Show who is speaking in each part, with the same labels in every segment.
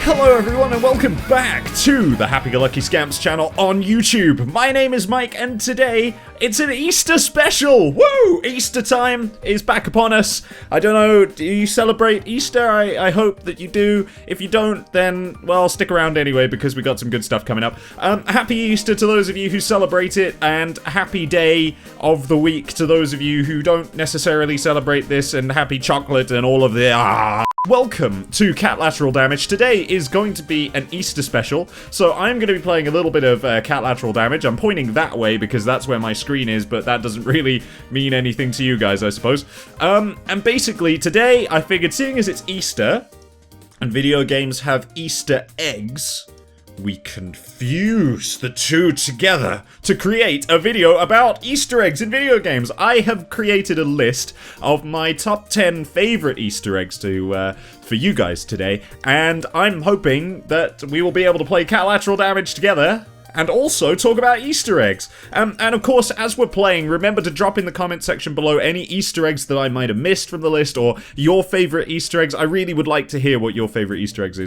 Speaker 1: Hello everyone and welcome back to the Happy-Go-Lucky Scamps channel on YouTube. My name is Mike and today it's an Easter special! Woo! Easter time is back upon us. I don't know, do you celebrate Easter? I hope that you do. If you don't, then, well, stick around anyway because we got some good stuff coming up. Happy Easter to those of you who celebrate it, and happy day of the week to those of you who don't necessarily celebrate this, and happy chocolate and all of the Welcome to Cat Lateral Damage. Today is going to be an Easter special, so I'm going to be playing a little bit of Cat Lateral Damage. I'm pointing that way because that's where my screen is, but that doesn't really mean anything to you guys, I suppose. And basically, today I figured, seeing as it's Easter, and video games have Easter eggs, we can fuse the two together to create a video about Easter eggs in video games. I have created a list of my top 10 favorite Easter eggs for you guys today, and I'm hoping that we will be able to play Cat Lateral Damage together and also talk about Easter eggs. And of course, as we're playing, remember to drop in the comment section below any Easter eggs that I might have missed from the list, or your favorite Easter eggs. I really would like to hear what your favorite Easter eggs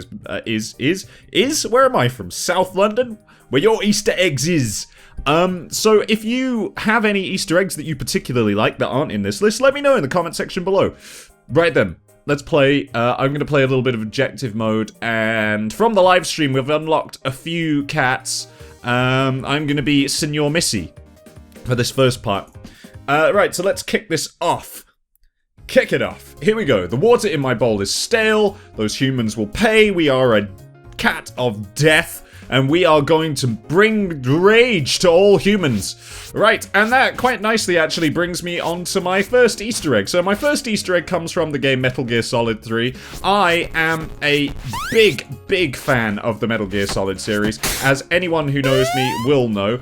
Speaker 1: is. Where am I from? South London? Where your Easter eggs is. So if you have any Easter eggs that you particularly like that aren't in this list, let me know in the comment section below. Right then. Let's play. I'm going to play a little bit of objective mode, and from the live stream, we've unlocked a few cats. I'm going to be Senor Missy for this first part. Right, so let's kick this off. Kick it off. Here we go. The water in my bowl is stale. Those humans will pay. We are a cat of death, and we are going to bring rage to all humans. Right, and that quite nicely actually brings me on to my first Easter egg. So my first Easter egg comes from the game Metal Gear Solid 3. I am a big fan of the Metal Gear Solid series, as anyone who knows me will know.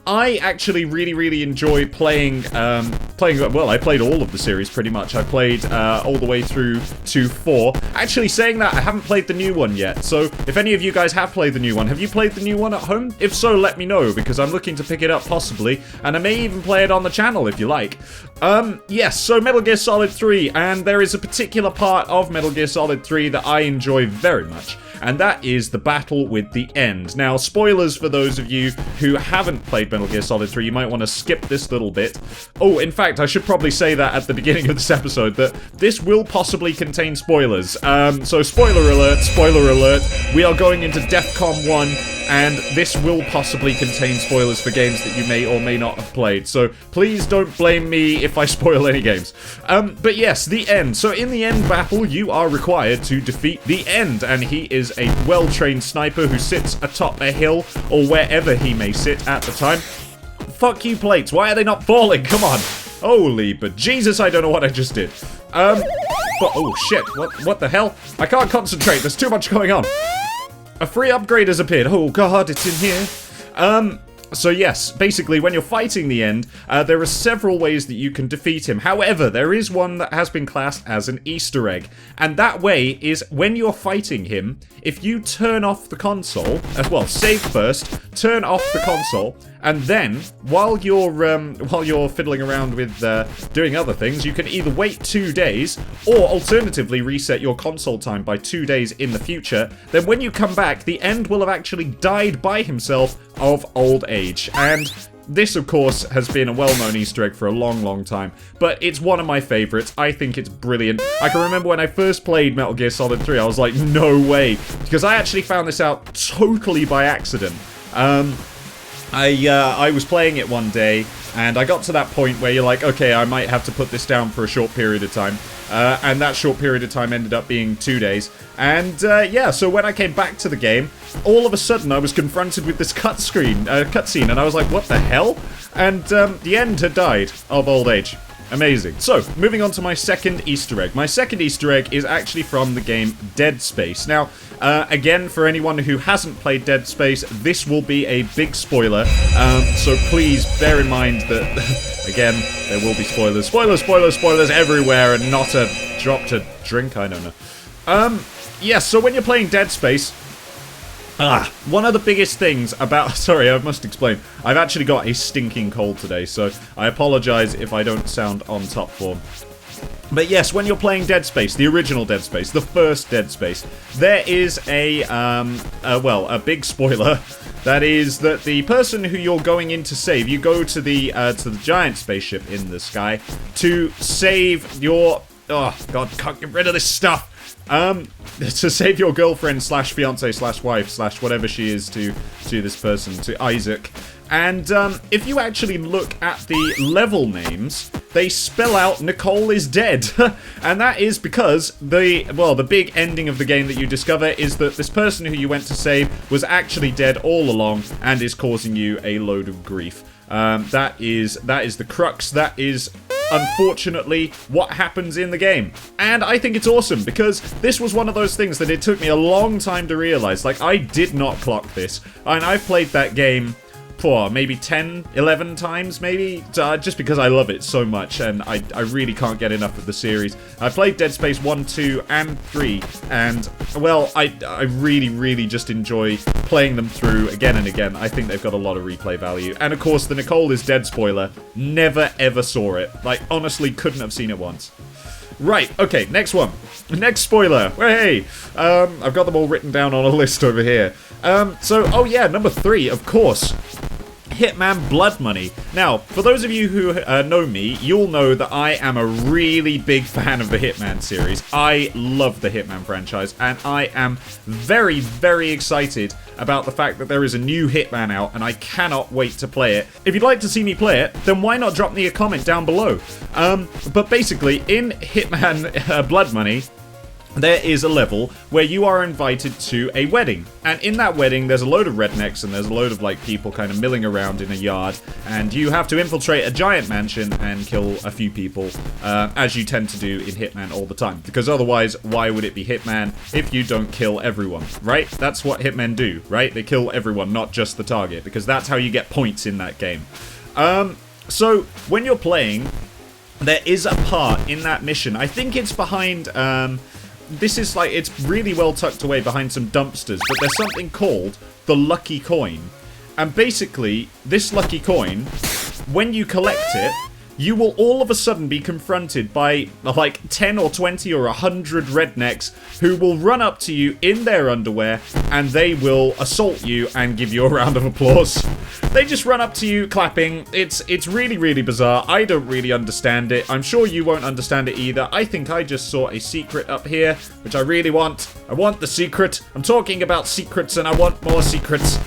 Speaker 1: I actually really enjoy playing, well, I played all of the series pretty much. I played all the way through to 4. Actually, saying that, I haven't played the new one yet. So, if any of you guys have played the new one, have you played the new one at home? If so, let me know, because I'm looking to pick it up possibly, and I may even play it on the channel if you like. Yes, so Metal Gear Solid 3, and there is a particular part of Metal Gear Solid 3 that I enjoy very much, and that is the battle with the end. Now, spoilers for those of you who haven't played Metal Gear Solid 3, you might want to skip this little bit. Oh, in fact, I should probably say that at the beginning of this episode, that this will possibly contain spoilers. So spoiler alert, we are going into DEFCON 1, and this will possibly contain spoilers for games that you may or may not have played. So please don't blame me if I spoil any games. But yes, the end. So in the end battle, you are required to defeat the end, and he is a well-trained sniper who sits atop a hill, or wherever he may sit at the time. Fuck you, plates. Why are they not falling? Come on. Holy but Jesus, I don't know what I just did. But, oh shit, what the hell? I can't concentrate, there's too much going on. A free upgrade has appeared. Oh god, it's in here. So yes, basically when you're fighting the end, there are several ways that you can defeat him. However, there is one that has been classed as an Easter egg. And that way is when you're fighting him, if you turn off the console, as well, save first, turn off the console, and then, while you're fiddling around with doing other things, you can either wait 2 days, or alternatively reset your console time by 2 days in the future. Then when you come back, the end will have actually died by himself of old age. And this, of course, has been a well-known Easter egg for a long time, but it's one of my favorites. I think it's brilliant. I can remember when I first played Metal Gear Solid 3, I was like, no way, because I actually found this out totally by accident. I was playing it one day, and I got to that point where you're like, okay, I might have to put this down for a short period of time. And that short period of time ended up being 2 days. And, yeah, so when I came back to the game, all of a sudden I was confronted with this cutscene, and I was like, what the hell? And, the end had died of old age. Amazing. So, moving on to my second Easter egg. My second Easter egg is actually from the game Dead Space. Now, again, for anyone who hasn't played Dead Space, this will be a big spoiler. So please bear in mind that, again, there will be spoilers. Spoilers everywhere, and not a drop to drink, I don't know. Yes, so when you're playing Dead Space, one of the biggest things about... Sorry, I must explain. I've actually got a stinking cold today, so I apologize if I don't sound on top form. But yes, when you're playing Dead Space, the original Dead Space, the first Dead Space, there is a big spoiler. That is that the person who you're going in to save, you go to the giant spaceship in the sky to save your... Oh, God, can't get rid of this stuff. To save your girlfriend slash fiance slash wife slash whatever she is to this person, to Isaac. And if you actually look at the level names, they spell out Nicole is dead. And that is because the big ending of the game that you discover is that this person who you went to save was actually dead all along and is causing you a load of grief. That is the crux. That is unfortunately what happens in the game. And I think it's awesome because this was one of those things that it took me a long time to realize. Like, I did not clock this. And I've played that game for maybe 10, 11 times, maybe, just because I love it so much, and I really can't get enough of the series. I played Dead Space 1, 2, and 3, and, well, I really, really just enjoy playing them through again and again. I think they've got a lot of replay value. And, of course, the Nicole is dead spoiler, never ever saw it. Like, honestly, couldn't have seen it once. Right, okay, next one. Next spoiler. Hey! I've got them all written down on a list over here. Oh yeah, number 3, of course. Hitman Blood Money. Now, for those of you who know me, you'll know that I am a really big fan of the Hitman series. I love the Hitman franchise, and I am very, very excited about the fact that there is a new Hitman out, and I cannot wait to play it. If you'd like to see me play it, then why not drop me a comment down below? But basically, in Hitman Blood Money, there is a level where you are invited to a wedding. And in that wedding, there's a load of rednecks and there's a load of, like, people kind of milling around in a yard. And you have to infiltrate a giant mansion and kill a few people, as you tend to do in Hitman all the time. Because otherwise, why would it be Hitman if you don't kill everyone, right? That's what Hitmen do, right? They kill everyone, not just the target, because that's how you get points in that game. So, when you're playing, there is a part in that mission. I think it's behind, this is like, it's really well tucked away behind some dumpsters, but there's something called the Lucky Coin. And basically, this Lucky Coin, when you collect it, you will all of a sudden be confronted by like 10 or 20 or 100 rednecks who will run up to you in their underwear and they will assault you and give you a round of applause. They just run up to you clapping. It's really, really bizarre. I don't really understand it. I'm sure you won't understand it either. I think I just saw a secret up here, which I really want. I want the secret. I'm talking about secrets and I want more secrets.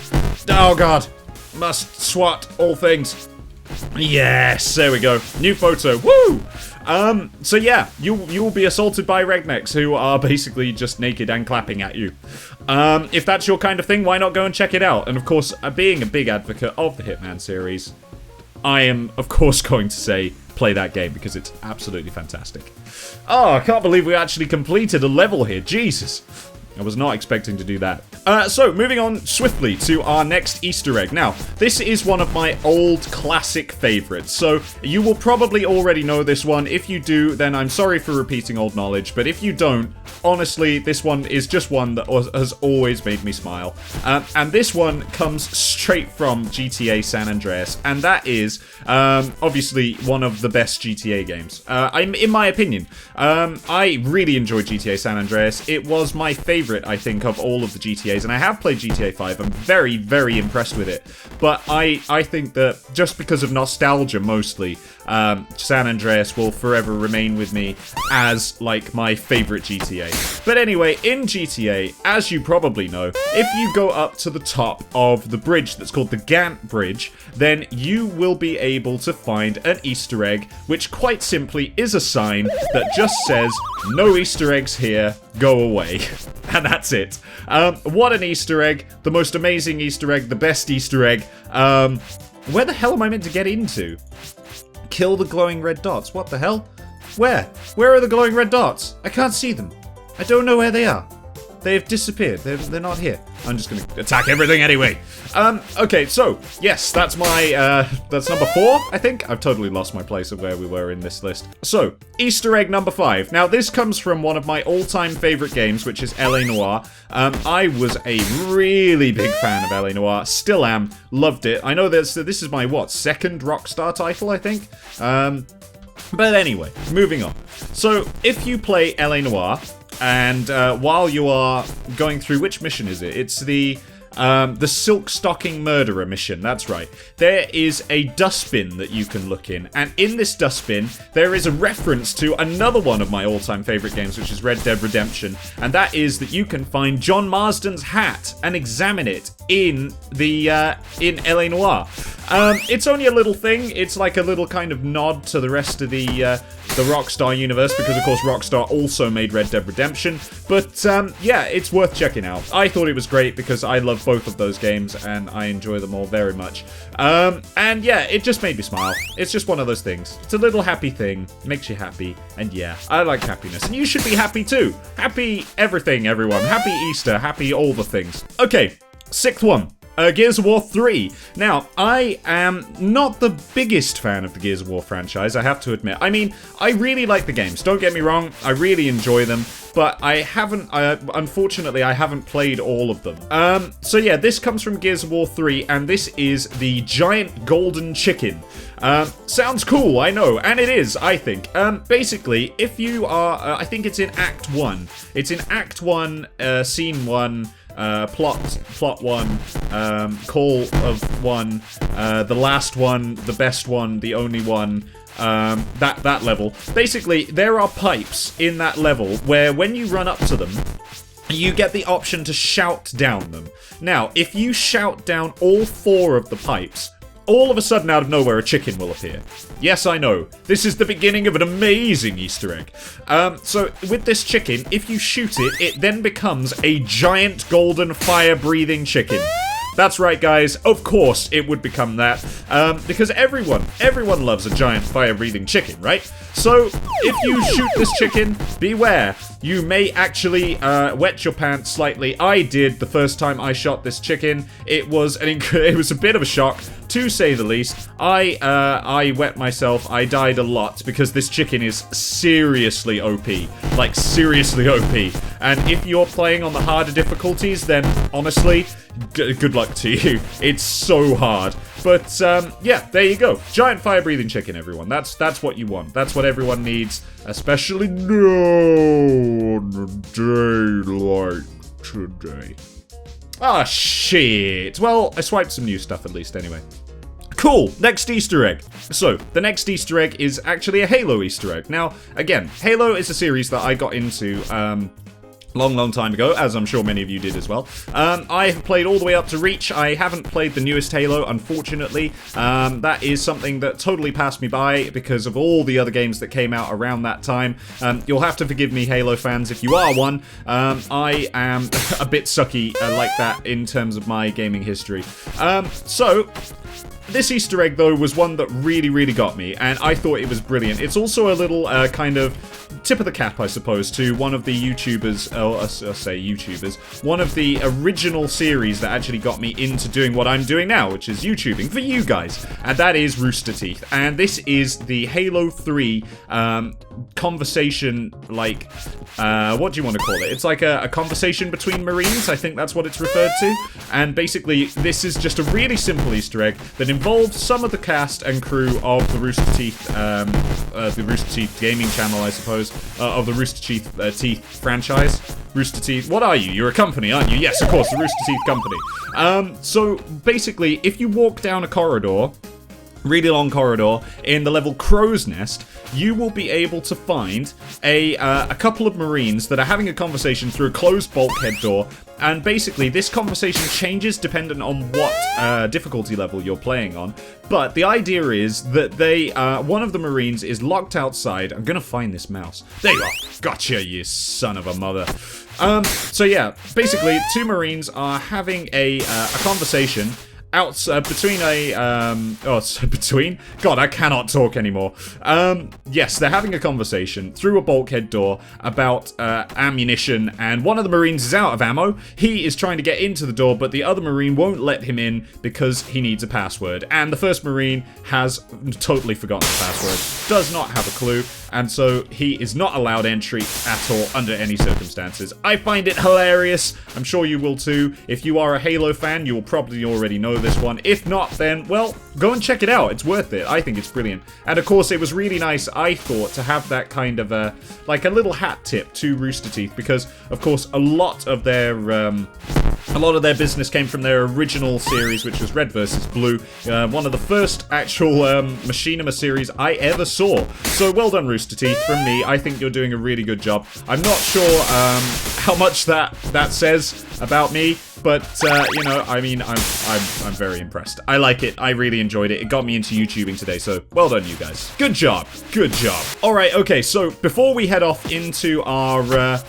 Speaker 1: Oh god. Must swat all things. Yes, there we go. New photo. Woo! So yeah, you will be assaulted by rednecks who are basically just naked and clapping at you. If that's your kind of thing, why not go and check it out? And of course, being a big advocate of the Hitman series, I am, of course, going to say play that game because it's absolutely fantastic. Oh, I can't believe we actually completed a level here. Jesus. I was not expecting to do that. So, moving on swiftly to our next Easter egg. Now, this is one of my old classic favorites, so you will probably already know this one. If you do, then I'm sorry for repeating old knowledge, but if you don't, honestly, this one is just one that has always made me smile. And this one comes straight from GTA San Andreas, and that is, obviously, one of the best GTA games. In my opinion. I really enjoyed GTA San Andreas. It was my favorite, I think, of all of the GTAs, and I have played GTA 5. I'm very, very impressed with it. But I think that just because of nostalgia, mostly, San Andreas will forever remain with me as, like, my favorite GTA. But anyway, in GTA, as you probably know, if you go up to the top of the bridge that's called the Gant Bridge, then you will be able to find an Easter egg, which quite simply is a sign that just says, no Easter eggs here, go away. And that's it. What an Easter egg. The most amazing Easter egg, the best Easter egg. Where the hell am I meant to get into? Kill the glowing red dots. What the hell? Where? Where are the glowing red dots? I can't see them. I don't know where they are. They've disappeared. They're not here. I'm just gonna attack everything anyway. Okay, so, yes, that's my, that's number 4, I think. I've totally lost my place of where we were in this list. So, Easter egg number 5. Now, this comes from one of my all-time favorite games, which is L.A. Noire. I was a really big fan of L.A. Noire. Still am. Loved it. I know this is my, what, second Rockstar title, I think? But anyway, moving on. So, if you play L.A. Noire, and while you are going through, which mission is it? It's the Silk Stocking Murderer mission, that's right. There is a dustbin that you can look in, and in this dustbin, there is a reference to another one of my all-time favorite games, which is Red Dead Redemption, and that is that you can find John Marsden's hat and examine it in the, in L.A. Noire. It's only a little thing. It's like a little kind of nod to the rest of the Rockstar universe, because of course Rockstar also made Red Dead Redemption. But yeah, it's worth checking out. I thought it was great because I love both of those games and I enjoy them all very much. And yeah, it just made me smile. It's just one of those things. It's a little happy thing, makes you happy, and yeah, I like happiness. And you should be happy too. Happy everything, everyone. Happy Easter, happy all the things. Okay, sixth one. Gears of War 3. Now, I am not the biggest fan of the Gears of War franchise, I have to admit. I mean, I really like the games, don't get me wrong, I really enjoy them, but I haven't, unfortunately, I haven't played all of them. So yeah, this comes from Gears of War 3, and this is the Giant Golden Chicken. Sounds cool, I know, and it is, I think. Basically, if you are, I think it's in Act 1. It's in Act 1, Scene 1, plot 1, call of 1, the last one, the best one, the only one, that level. Basically, there are pipes in that level where when you run up to them, you get the option to shout down them. Now, if you shout down all 4 of the pipes, all of a sudden, out of nowhere, a chicken will appear. Yes, I know. This is the beginning of an amazing Easter egg. So, with this chicken, if you shoot it, it then becomes a giant golden fire-breathing chicken. That's right, guys. Of course it would become that. Because everyone loves a giant fire-breathing chicken, right? So, if you shoot this chicken, beware. You may actually wet your pants slightly. I did the first time I shot this chicken. It was a bit of a shock, to say the least. I wet myself. I died a lot because this chicken is seriously OP. Like, seriously OP. And if you're playing on the harder difficulties, then honestly, good luck to you. It's so hard. But, yeah, there you go. Giant fire-breathing chicken, everyone. That's what you want. That's what everyone needs. Especially on a day like today. Ah, shit. Well, I swiped some new stuff at least, anyway. Cool, next Easter egg. So, the next Easter egg is actually a Halo Easter egg. Now, again, Halo is a series that I got into, long time ago, as I'm sure many of you did as well. I have played all the way up to Reach. I haven't played the newest Halo, unfortunately. That is something that totally passed me by because of all the other games that came out around that time. You'll have to forgive me, Halo fans, if you are one. I am a bit sucky like that in terms of my gaming history. So, this Easter egg, though, was one that really got me, and I thought it was brilliant. It's also a little kind of tip of the cap, I suppose, to one of the YouTubers, I'll say YouTubers, one of the original series that actually got me into doing what I'm doing now, which is YouTubing for you guys, and that is Rooster Teeth. And this is the Halo 3 conversation, like, what do you want to call it? It's like a conversation between Marines, I think that's what it's referred to. And basically, this is just a really simple Easter egg that involved some of the cast and crew of the Rooster Teeth gaming channel, I suppose, of the Rooster Teeth franchise. Rooster Teeth, what are you? You're a company, aren't you? Yes, of course, the Rooster Teeth company. So basically, if you walk down a corridor, really long corridor, in the level Crow's Nest, you will be able to find a couple of Marines that are having a conversation through a closed bulkhead door, and basically this conversation changes dependent on what difficulty level you're playing on, but the idea is that one of the Marines is locked outside. I'm gonna find this mouse. There you are. Gotcha, you son of a mother. So yeah, basically, 2 Marines are having a conversation between God, I cannot talk anymore. Yes, they're having a conversation through a bulkhead door about ammunition, and one of the Marines is out of ammo. He is trying to get into the door, but the other Marine won't let him in because he needs a password. And the first Marine has totally forgotten the password, does not have a clue. and so he is not allowed entry at all under any circumstances. I find it hilarious. I'm sure you will too. If you are a Halo fan, you will probably already know this one. If not, then, well, go and check it out. It's worth it. I think it's brilliant. And of course, it was really nice, I thought, to have that kind of like a little hat tip to Rooster Teeth, because, of course, a lot of their business came from their original series, which was Red vs. Blue, one of the first actual machinima series I ever saw. So well done, Rooster Teeth, from me. I think you're doing a really good job. I'm not sure how much that says about me, but you know, I mean, I'm very impressed. I like it. I really enjoyed it. It got me into YouTubing today, so well done, you guys. Good job. Good job. All right, okay, so before we head off into our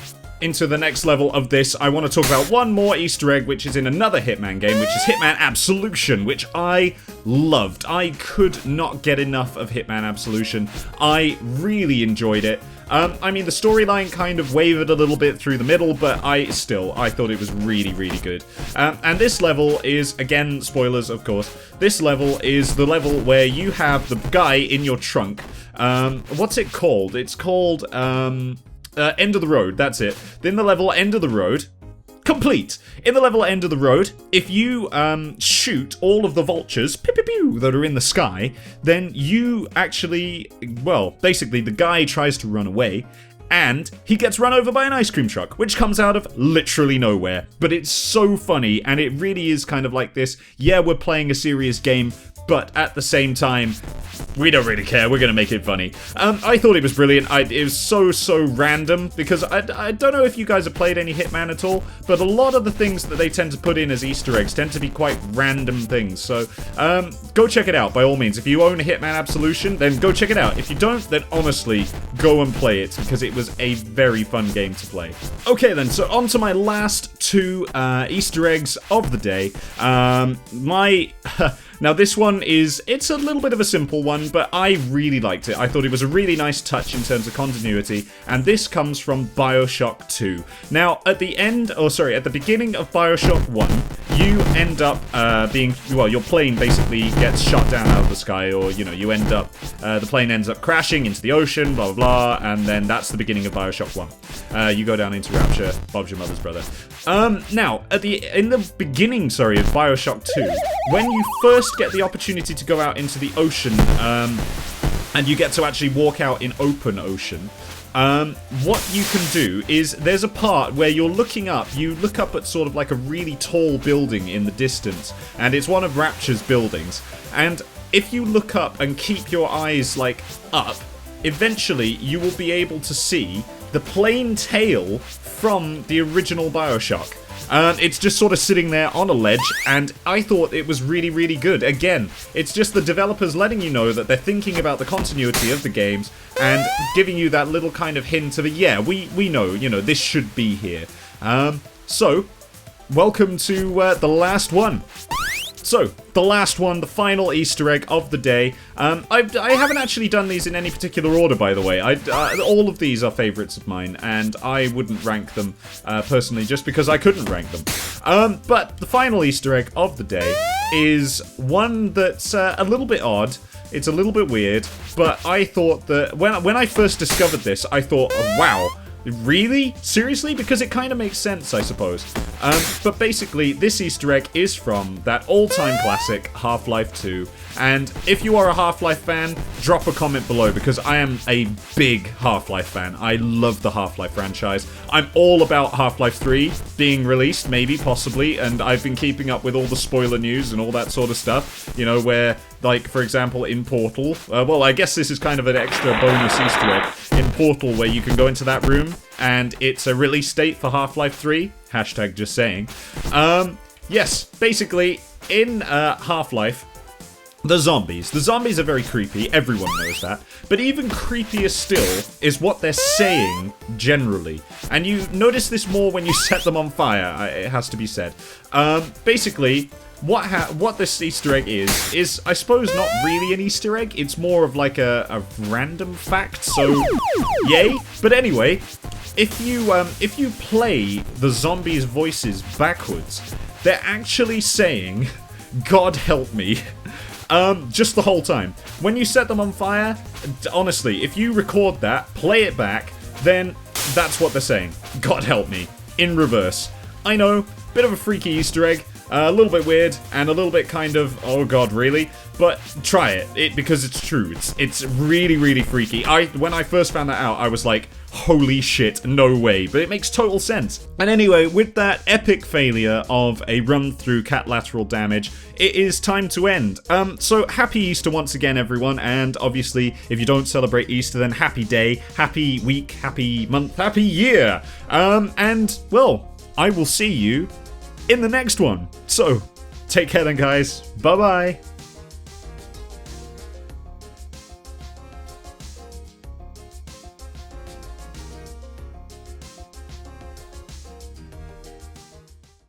Speaker 1: into the next level of this, I want to talk about one more Easter egg, which is in another Hitman game, which is Hitman Absolution, which I loved. I could not get enough of Hitman Absolution. I really enjoyed it. I mean, the storyline kind of wavered a little bit through the middle, but I thought it was really, really good. And this level is, again, spoilers, of course, this level is the level where you have the guy in your trunk. What's it called? It's called, End of the Road, that's it. Then the level End of the Road, complete. In the level End of the Road, if you shoot all of the vultures, pew, pew, pew, that are in the sky, then you actually, well, basically the guy tries to run away, and he gets run over by an ice cream truck, which comes out of literally nowhere. But it's so funny, and it really is kind of like this, yeah, we're playing a serious game, but at the same time, we don't really care, we're gonna make it funny. I thought it was brilliant. It was so random, because I don't know if you guys have played any Hitman at all, but a lot of the things that they tend to put in as Easter eggs tend to be quite random things, so go check it out, by all means. If you own Hitman Absolution, then go check it out. If you don't, then honestly, go and play it, because it was a very fun game to play. Okay then, so on to my last two Easter eggs of the day. Now this one it's a little bit of a simple one, but I really liked it. I thought it was a really nice touch in terms of continuity, and this comes from BioShock 2. Now, at the beginning of BioShock 1, you end up your plane basically gets shot down out of the sky, or, you know, you end up, the plane ends up crashing into the ocean, blah, blah, blah, and then that's the beginning of BioShock 1. You go down into Rapture, Bob's your mother's brother. Now, in the beginning, of BioShock 2, when you first get the opportunity to go out into the ocean, and you get to actually walk out in open ocean, what you can do is, there's a part where you look up at sort of like a really tall building in the distance, and it's one of Rapture's buildings, and if you look up and keep your eyes, like, up, eventually you will be able to see the plain tail from the original BioShock. It's just sort of sitting there on a ledge, and I thought it was really, really good. Again, it's just the developers letting you know that they're thinking about the continuity of the games, and giving you that little kind of hint of, yeah, we know, you know, this should be here. So, welcome to the last one. So, the last one, the final Easter egg of the day. I haven't actually done these in any particular order, by the way. All of these are favourites of mine, and I wouldn't rank them, personally, just because I couldn't rank them. But the final Easter egg of the day is one that's a little bit odd. It's a little bit weird, but I thought that when I first discovered this, I thought, oh, wow. Really? Seriously? Because it kind of makes sense, I suppose. But basically, this Easter egg is from that all-time classic, Half-Life 2. And if you are a Half-Life fan, drop a comment below, because I am a big Half-Life fan. I love the Half-Life franchise. I'm all about Half-Life 3 being released, maybe, possibly, and I've been keeping up with all the spoiler news and all that sort of stuff. You know, where, like, for example, in Portal, well, I guess this is kind of an extra bonus Easter egg. In Portal, where you can go into that room, and it's a release date for Half-Life 3. Hashtag just saying. Yes, basically, in Half-Life, the zombies are very creepy, everyone knows that, but even creepier still is what they're saying, generally. And you notice this more when you set them on fire, it has to be said. Basically, what this Easter egg is, I suppose, not really an Easter egg, it's more of like a random fact, so yay. But anyway, if you play the zombies' voices backwards, they're actually saying, God help me. just the whole time. When you set them on fire, honestly, if you record that, play it back, then that's what they're saying. God help me. In reverse. I know, bit of a freaky Easter egg, a little bit weird, and a little bit kind of, oh god, really? But try it because it's true. It's really, really freaky. When I first found that out, I was like, holy shit, no way. But it makes total sense. And anyway, with that epic failure of a run through cat lateral damage, it is time to end. So happy Easter once again, everyone. And obviously, if you don't celebrate Easter, then happy day, happy week, happy month, happy year. And, well, I will see you in the next one. So, take care then, guys. Bye-bye.